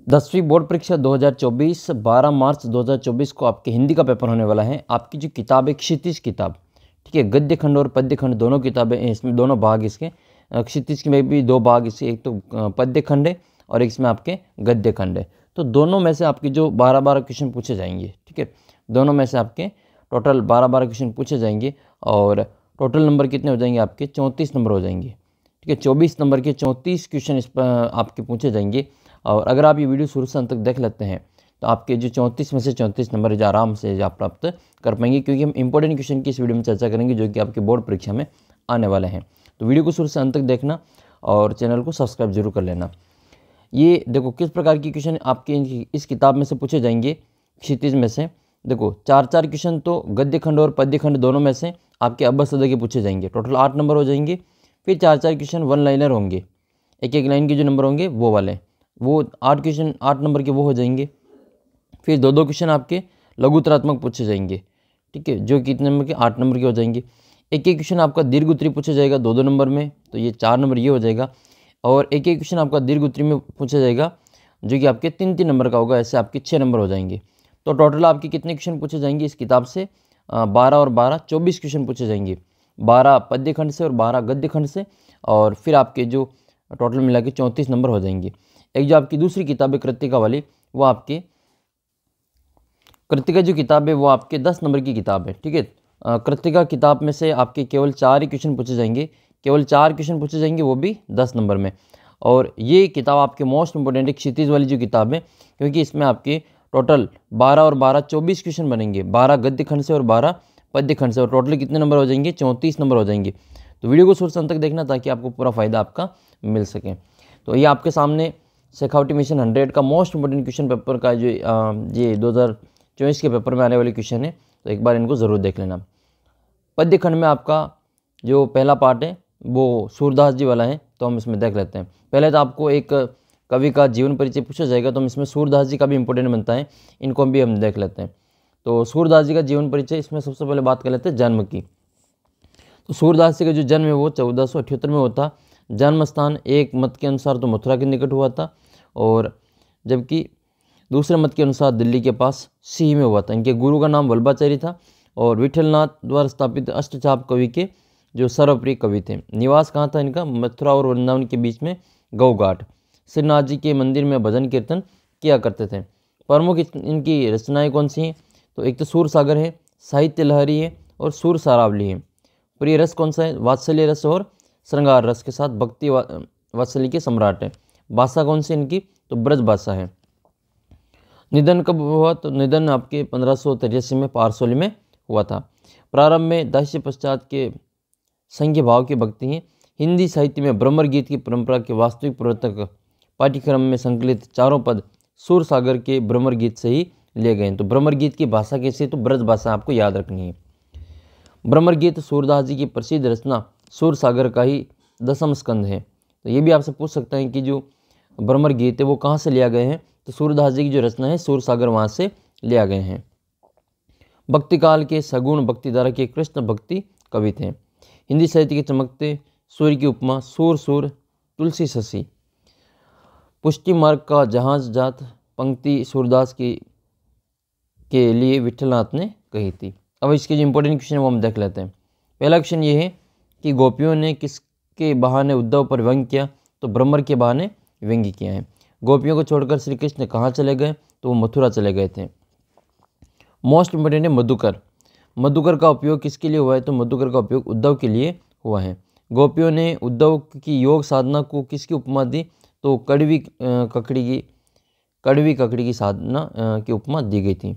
10वीं बोर्ड परीक्षा 2024 12 मार्च 2024 को आपके हिंदी का पेपर होने वाला है। आपकी जो किताब है क्षितिज किताब, ठीक है, गद्य खंड और पद्य खंड दोनों किताबें हैं, इसमें दोनों भाग इसके। क्षितिज के में भी दो भाग इसके, एक तो पद्य खंड है और एक इसमें आपके गद्य खंड है। तो दोनों में से आपके जो 12-12 क्वेश्चन पूछे जाएंगे, ठीक है, दोनों में से आपके टोटल 12-12 क्वेश्चन पूछे जाएंगे और टोटल नंबर कितने हो जाएंगे आपके 34 नंबर हो जाएंगे, ठीक है। 24 नंबर के 34 क्वेश्चन इस पर आपके पूछे जाएंगे। और अगर आप ये वीडियो शुरू से अंत तक देख लेते हैं तो आपके जो 34 में से 34 नंबर जो आराम से आप प्राप्त कर पाएंगे, क्योंकि हम इंपॉर्टेंट क्वेश्चन की इस वीडियो में चर्चा करेंगे जो कि आपके बोर्ड परीक्षा में आने वाले हैं। तो वीडियो को शुरू से अंत तक देखना और चैनल को सब्सक्राइब जरूर कर लेना। ये देखो किस प्रकार की क्वेश्चन आपके इस किताब में से पूछे जाएंगे क्षितिज में से। देखो 4-4 क्वेश्चन तो गद्य खंड और पद्य खंड दोनों में से आपके अब्बस सदर के पूछे जाएंगे, टोटल 8 नंबर हो जाएंगे। फिर 4-4 क्वेश्चन वन लाइनर होंगे, एक लाइन के जो नंबर होंगे वो वाले, वो 8 क्वेश्चन 8 नंबर के वो हो जाएंगे। फिर 2-2 क्वेश्चन आपके लघुत्तरात्मक पूछे जाएंगे, ठीक है, जो कितने नंबर के 8 नंबर के हो जाएंगे। एक क्वेश्चन आपका दीर्घ उत्तरी पूछा जाएगा 2-2 नंबर में, तो ये 4 नंबर ये हो जाएगा। और एक क्वेश्चन आपका दीर्घ उत्तरी में पूछा जाएगा जो कि आपके 3-3 नंबर का होगा, ऐसे आपके 6 नंबर हो जाएंगे। तो टोटल आपके कितने क्वेश्चन पूछे जाएंगे इस किताब से? 12 और 12 24 क्वेश्चन पूछे जाएंगे, 12 पद्य खंड से और 12 गद्य खंड से। और फिर आपके जो टोटल मिला के 34 नंबर हो जाएंगे। एक जो आपकी दूसरी किताब है कृतिका वाली, वो आपके कृतिका जो किताब है वो आपके 10 नंबर की किताब है, ठीक है। कृतिका किताब में से आपके केवल 4 ही क्वेश्चन पूछे जाएंगे, केवल 4 क्वेश्चन पूछे जाएंगे, वो भी 10 नंबर में। और ये किताब आपके मोस्ट इंपॉर्टेंट है क्षितिज वाली जो किताब है, क्योंकि इसमें आपके टोटल 12 और 12 24 क्वेश्चन बनेंगे, 12 गद्य खंड से और 12 पद्य खंड से। और टोटल कितने नंबर हो जाएंगे? 34 नंबर हो जाएंगे। तो वीडियो को शुरू से अंत तक देखना ताकि आपको पूरा फायदा आपका मिल सके। तो ये आपके सामने शेखावटी मिशन 100 का मोस्ट इंपोर्टेंट क्वेश्चन पेपर का जो ये 2024 के पेपर में आने वाले क्वेश्चन है, तो एक बार इनको ज़रूर देख लेना। पद्य खंड में आपका जो पहला पार्ट है वो सूरदास जी वाला है, तो हम इसमें देख लेते हैं। पहले तो आपको एक कवि का जीवन परिचय पूछा जाएगा, तो हम इसमें सूरदास जी का भी इंपॉर्टेंट बनता है, इनको भी हम देख लेते हैं। तो सूरदास जी का जीवन परिचय, इसमें सबसे पहले बात कर लेते हैं जन्म की। तो सूरदास जी का जो जन्म है वो 1478 में होता। जन्म स्थान एक मत के अनुसार तो मथुरा के निकट हुआ था, और जबकि दूसरे मत के अनुसार दिल्ली के पास सीही में हुआ था। इनके गुरु का नाम वल्लभाचार्य था और विठलनाथ द्वारा स्थापित अष्टचाप कवि के जो सर्वप्रिय कवि थे। निवास कहाँ था इनका? मथुरा और वृंदावन के बीच में गौघाट। श्रीनाथ जी के मंदिर में भजन कीर्तन किया करते थे। प्रमुख इनकी रचनाएं कौन सी हैं? तो एक तो सूर सागर है, साहित्य लहरी है और सूर सारावली है। प्रिय रस कौन सा है? वात्सल्य रस और श्रृंगार रस के साथ भक्ति वात्सल्य के सम्राट है। भाषा कौन सी इनकी? तो ब्रज भाषा है। निधन कब हुआ? तो निधन आपके 1583 में पारसोली में हुआ था। प्रारंभ में दास्य पश्चात के संघीय भाव की भक्ति हैं। हिंदी साहित्य में भ्रमर गीत की परंपरा के वास्तविक प्रवर्तक पाठ्यक्रम में संकलित चारों पद सूर सागर के भ्रमर गीत से ही लिए गए हैं। तो भ्रमर गीत की भाषा कैसी है? तो ब्रज भाषा आपको याद रखनी है। भ्रमर गीत सूरदास जी की प्रसिद्ध रचना सूर सागर का ही 10वां स्कंद है। तो ये भी आपसे पूछ सकते हैं कि जो भ्रमर गीत है वो कहाँ से लिया गए हैं? तो सूरदास जी की जो रचना है सूर सागर वहाँ से लिया गए हैं। भक्ति काल के सगुण भक्तिधारा के कृष्ण भक्ति कवि थे। हिंदी साहित्य के चमकते सूर्य की उपमा सूर सूर तुलसी शशि। पुष्टि मार्ग का जहाज जात पंक्ति सूरदास की के लिए विठलनाथ ने कही थी। अब इसके जो इंपॉर्टेंट क्वेश्चन है वो हम देख लेते हैं। पहला क्वेश्चन ये है कि गोपियों ने किसके बहाने उद्धव पर व्यंग्य किया? तो भ्रमर के बहाने व्यंग्य किया है। गोपियों को छोड़कर श्री कृष्ण कहाँ चले गए? तो वो मथुरा चले गए थे। मोस्ट इंपोर्टेंट है मधुकर। मधुकर का उपयोग किसके लिए हुआ है? तो मधुकर का उपयोग उद्धव के लिए हुआ है। गोपियों ने उद्धव की योग साधना को किसकी उपमा दी? तो कड़वी ककड़ी की साधना की उपमा दी गई थी।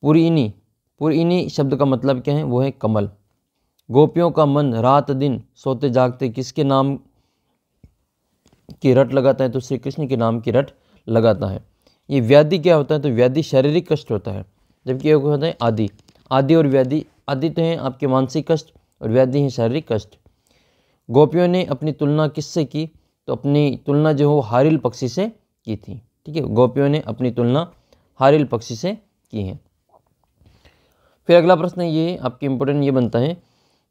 पुरीनी शब्द का मतलब क्या है? वो है कमल। गोपियों का मन रात दिन सोते जागते किसके नाम की रट लगाता है? तो श्री कृष्ण के नाम की रट लगाता है। ये व्याधि क्या होता है? तो व्याधि शारीरिक कष्ट होता है, जबकि एक होता है आदि। आदि और व्याधि, आदि तो हैं आपके मानसिक कष्ट और व्याधि हैं शारीरिक कष्ट। गोपियों ने अपनी तुलना किससे की? तो अपनी तुलना जो है हारिल पक्षी से की थी, ठीक है। गोपियों ने अपनी तुलना हारिल पक्षी से की है। फिर अगला प्रश्न ये आपके इंपॉर्टेंट ये बनता है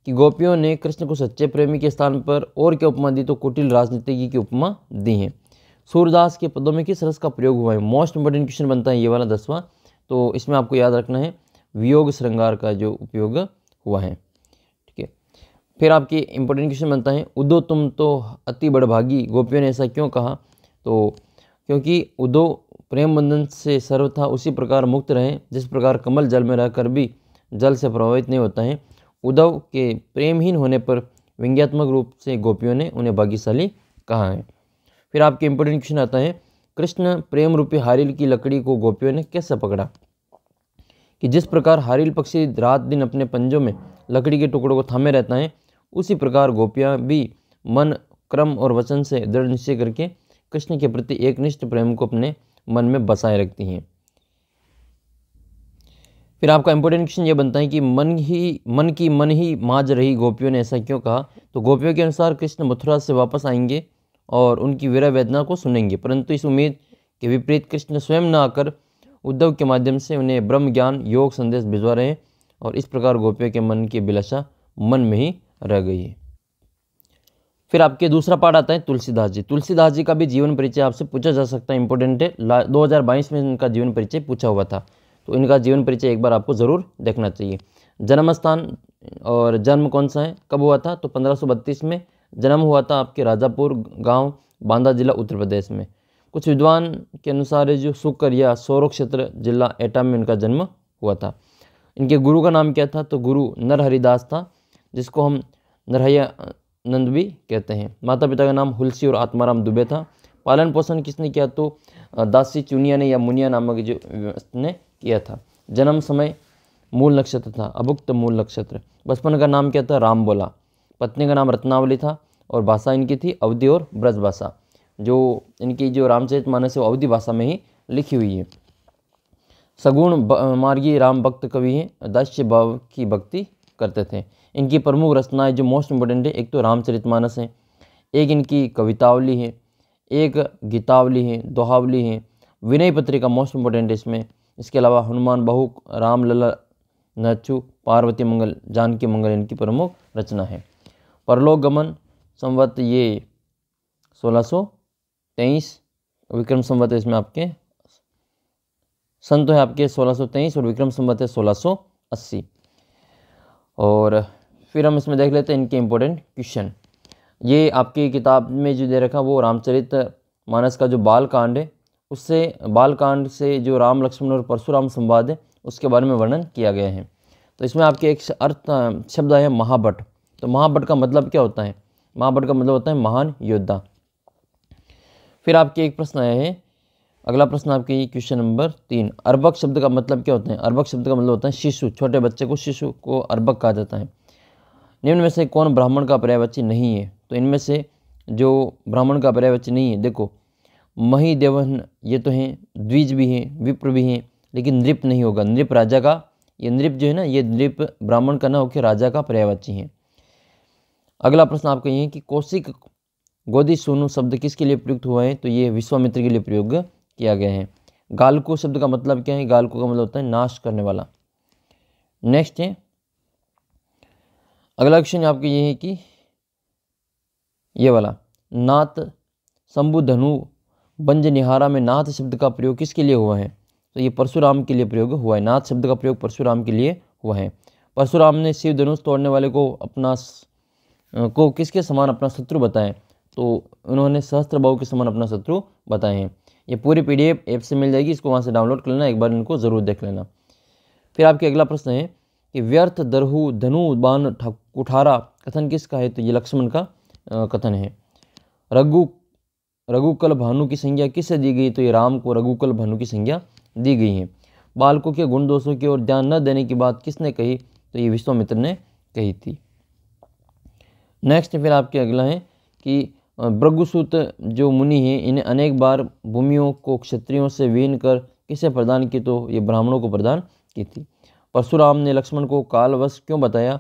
कि गोपियों ने कृष्ण को सच्चे प्रेमी के स्थान पर और क्या उपमा दी? तो कुटिल राजनीतिज्ञ की उपमा दी है। सूरदास के पदों में किस रस का प्रयोग हुआ है? मोस्ट इंपोर्टेंट क्वेश्चन बनता है ये वाला 10वां। तो इसमें आपको याद रखना है वियोग श्रृंगार का जो उपयोग हुआ है। ठीक है, फिर आपकी इंपोर्टेंट क्वेश्चन बनता है उदो तुम तो अति बड़भागी, गोपियों ने ऐसा क्यों कहा? तो क्योंकि उदो प्रेम बंधन से सर्वथा उसी प्रकार मुक्त रहे जिस प्रकार कमल जल में रहकर भी जल से प्रभावित नहीं होता है। उद्धव के प्रेमहीन होने पर व्यंग्यात्मक रूप से गोपियों ने उन्हें भाग्यशाली कहा है। फिर आपके इंपोर्टेंट क्वेश्चन आता है कृष्ण प्रेम रूपी हारिल की लकड़ी को गोपियों ने कैसे पकड़ा? कि जिस प्रकार हारिल पक्षी रात दिन अपने पंजों में लकड़ी के टुकड़ों को थामे रहता है, उसी प्रकार गोपियाँ भी मन क्रम और वचन से दृढ़ निश्चय करके कृष्ण के प्रति एकनिष्ठ प्रेम को अपने मन में बसाए रखती हैं। फिर आपका इंपोर्टेंट क्वेश्चन ये बनता है कि मन ही माज रही गोपियों ने ऐसा क्यों कहा? तो गोपियों के अनुसार कृष्ण मथुरा से वापस आएंगे और उनकी वीरा वेदना को सुनेंगे, परंतु इस उम्मीद के विपरीत कृष्ण स्वयं न आकर उद्धव के माध्यम से उन्हें ब्रह्म ज्ञान योग संदेश भिजवा रहे हैं और इस प्रकार गोपियों के मन की अभिलाषा मन में ही रह गई है। फिर आपके दूसरा पार्ट आता है तुलसीदास जी। तुलसीदास जी का भी जीवन परिचय आपसे पूछा जा सकता है, इंपॉर्टेंट है। 2022 में इनका जीवन परिचय पूछा हुआ था, तो इनका जीवन परिचय एक बार आपको ज़रूर देखना चाहिए। जन्म स्थान और जन्म कौन सा है, कब हुआ था? तो 1532 में जन्म हुआ था आपके राजापुर गांव, बांदा जिला, उत्तर प्रदेश में। कुछ विद्वान के अनुसार जो सुकर या सौरो क्षेत्र जिला एटा में इनका जन्म हुआ था। इनके गुरु का नाम क्या था? तो गुरु नरहरिदास था, जिसको हम नरहैया नंद भी कहते हैं। माता पिता का नाम हुलसी और आत्माराम दुबे था। पालन पोषण किसने किया? तो दासी चुनिया ने या मुनिया नामक जो ने किया था। जन्म समय मूल नक्षत्र था, अभुक्त मूल नक्षत्र। बचपन का नाम क्या था? राम बोला। पत्नी का नाम रत्नावली था और भाषा इनकी थी अवधी और ब्रज भाषा। जो इनकी जो रामचरितमानस है वो अवधी भाषा में ही लिखी हुई है। सगुण मार्गी राम भक्त कवि हैं, दास्य भाव की भक्ति करते थे। इनकी प्रमुख रचनाएं जो मोस्ट इंपोर्टेंट है, एक तो रामचरितमानस है, एक इनकी कवितावली है, एक गीतावली है, दोहावली है, विनय पत्रिका मोस्ट इंपोर्टेंट है इसमें। इसके अलावा हनुमान बहु, राम लला नच्चू, पार्वती मंगल, जानकी मंगल इनकी प्रमुख रचना है। परलोक गमन संवत ये 1623, विक्रम संवत इसमें आपके संत है आपके 1623 और विक्रम संवत है 1680। और फिर हम इसमें देख लेते हैं इनके इम्पोर्टेंट क्वेश्चन। ये आपकी किताब में जो दे रखा वो रामचरित मानस का जो बाल कांड है, उससे बाल कांड से जो राम लक्ष्मण और परशुराम संवाद है उसके बारे में वर्णन किया गया है। तो इसमें आपके एक अर्थ शब्द है महाभट। तो महाभट का मतलब क्या होता है? महाभट का मतलब होता है महान योद्धा। फिर आपके एक प्रश्न आया है, अगला प्रश्न आपके क्वेश्चन नंबर 3, अर्भक शब्द का मतलब क्या होता है? अर्भक शब्द का मतलब होता है शिशु, छोटे बच्चे को शिशु को अर्भक कहा जाता है। निम्न में से कौन ब्राह्मण का पर्यायवाची नहीं है? तो इनमें से जो ब्राह्मण का पर्यायवाची नहीं है, देखो मही देवन ये तो हैं, द्विज भी हैं, विप्र भी हैं, लेकिन नृप नहीं होगा। नृप राजा का, ये नृप जो है ना, ये नृप ब्राह्मण का ना होकर राजा का पर्यायवाची है। अगला प्रश्न आपका ये है कि कौशिक गोदी सोनू शब्द किसके लिए प्रयुक्त हुआ है? तो ये विश्वामित्र के लिए प्रयोग किया गया है। गालको शब्द का मतलब क्या है? गालको का मतलब होता है नाश करने वाला। नेक्स्ट है अगला क्वेश्चन आपके ये है कि ये वाला, नाथ शंभु धनु बंज निहारा में नाथ शब्द का प्रयोग किसके लिए हुआ है? तो ये परशुराम के लिए प्रयोग हुआ है। नाथ शब्द का प्रयोग परशुराम के लिए हुआ है। परशुराम ने शिव धनुष तोड़ने वाले को किसके समान अपना शत्रु बताया? तो उन्होंने सहस्त्रबाहु के समान अपना शत्रु बताए हैं। ये पूरी PDF ऐप से मिल जाएगी, इसको वहाँ से डाउनलोड कर लेना, एक बार इनको ज़रूर देख लेना। फिर आपके अगला प्रश्न है कि व्यर्थ दरहु धनु बाण कुठारा कथन किसका है? तो ये लक्ष्मण का कथन है। रघुकुल भानु की संज्ञा किससे दी गई? तो ये राम को रघुकुल भानु की संज्ञा दी गई है। बालकों के गुण दोषों की ओर ध्यान न देने की बात किसने कही? तो ये विश्वामित्र ने कही थी। नेक्स्ट फिर आपके अगला है कि भृगुसुत जो मुनि हैं, इन्हें अनेक बार भूमियों को क्षत्रियों से वीन कर किसे प्रदान की? तो ये ब्राह्मणों को प्रदान की थी। परशुराम ने लक्ष्मण को कालवश क्यों बताया?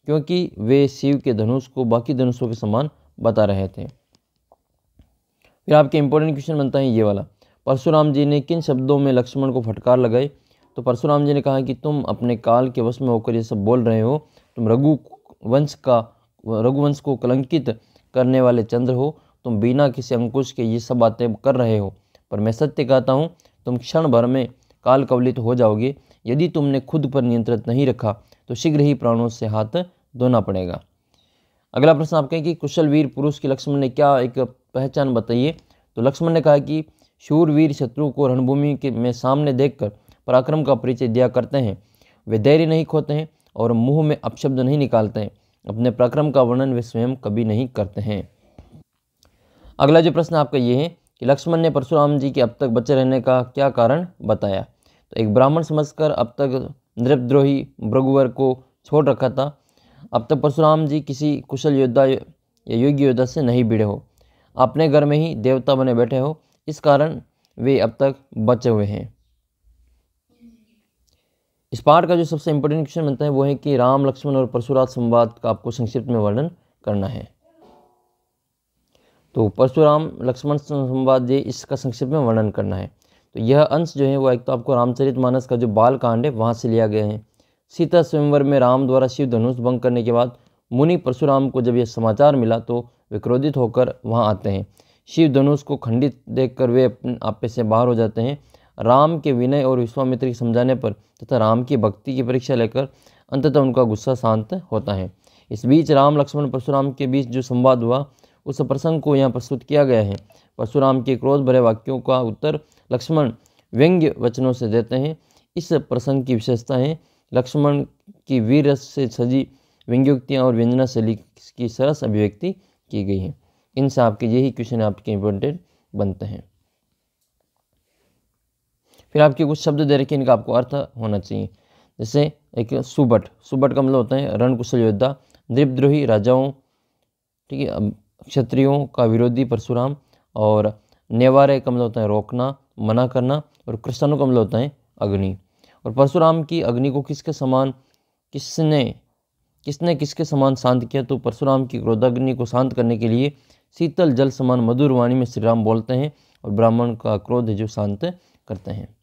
क्योंकि वे शिव के धनुष को बाकी धनुषों के समान बता रहे थे। फिर आपके इंपॉर्टेंट क्वेश्चन बनता है ये वाला, परशुराम जी ने किन शब्दों में लक्ष्मण को फटकार लगाई? तो परशुराम जी ने कहा कि तुम अपने काल के वश में होकर ये सब बोल रहे हो, तुम रघुवंश को कलंकित करने वाले चंद्र हो। तुम बिना किसी अंकुश के ये सब बातें कर रहे हो, पर मैं सत्य कहता हूँ तुम क्षण भर में काल कवलित हो जाओगे। यदि तुमने खुद पर नियंत्रण नहीं रखा तो शीघ्र ही प्राणों से हाथ धोना पड़ेगा। अगला प्रश्न आप कहें कि कुशल वीर पुरुष की लक्ष्मण ने क्या एक पहचान बताइए। तो लक्ष्मण ने कहा कि शूरवीर शत्रु को रणभूमि के में सामने देखकर पराक्रम का परिचय दिया करते हैं। वे धैर्य नहीं खोते हैं और मुंह में अपशब्द नहीं निकालते हैं। अपने पराक्रम का वर्णन वे स्वयं कभी नहीं करते हैं। अगला जो प्रश्न आपका ये है कि लक्ष्मण ने परशुराम जी के अब तक बचे रहने का क्या कारण बताया। तो एक ब्राह्मण समझकर अब तक नृपद्रोही भृगुवर को छोड़ रखा था। अब तक परशुराम जी किसी कुशल योद्धा या योग्य योद्धा से नहीं भिड़े हो, अपने घर में ही देवता बने बैठे हो, इस कारण वे अब तक बचे हुए हैं। इस पाठ का जो सबसे इम्पोर्टेंट क्वेश्चन बनता है वो है कि राम लक्ष्मण और परशुराम संवाद का आपको संक्षिप्त में वर्णन करना है। तो परशुराम लक्ष्मण संवाद ये इसका संक्षिप्त में वर्णन करना है। तो यह अंश जो है वो एक तो आपको रामचरितमानस का जो बाल कांड है वहाँ से लिया गया है। सीता स्वयंवर में राम द्वारा शिव धनुष भंग करने के बाद मुनि परशुराम को जब यह समाचार मिला तो वे क्रोधित होकर वहाँ आते हैं। शिव धनुष को खंडित देखकर वे अपने आपे से बाहर हो जाते हैं। राम के विनय और विश्वामित्र के समझाने पर तथा राम की भक्ति की परीक्षा लेकर अंततः उनका गुस्सा शांत होता है। इस बीच राम लक्ष्मण परशुराम के बीच जो संवाद हुआ उस प्रसंग को यहाँ प्रस्तुत किया गया है। परशुराम के क्रोध भरे वाक्यों का उत्तर लक्ष्मण व्यंग्य वचनों से देते हैं। इस प्रसंग की विशेषता है लक्ष्मण की वीर रस से सजी व्यंग्योक्तियाँ और व्यंजना शैली की सरस अभिव्यक्ति की गई है। इनसे आपके यही क्वेश्चन आपके इम्पोर्टेंट बनते हैं। फिर आपके कुछ शब्द दे रखे, इनका आपको अर्थ होना चाहिए। जैसे एक सुबट, सुबट का मतलब होता है रणकुशल योद्धा। नृपद्रोही राजाओं, ठीक है, क्षत्रियों का विरोधी परशुराम। और नेवारे का मतलब होता है रोकना, मना करना। और कृष्णों का मतलब होता है अग्नि। और परशुराम की अग्नि को किसके समान किसने किसके समान शांत किया। तो परशुराम की क्रोधाग्नि को शांत करने के लिए शीतल जल समान मधुर वाणी में श्री राम बोलते हैं और ब्राह्मण का क्रोध जो शांत करते हैं।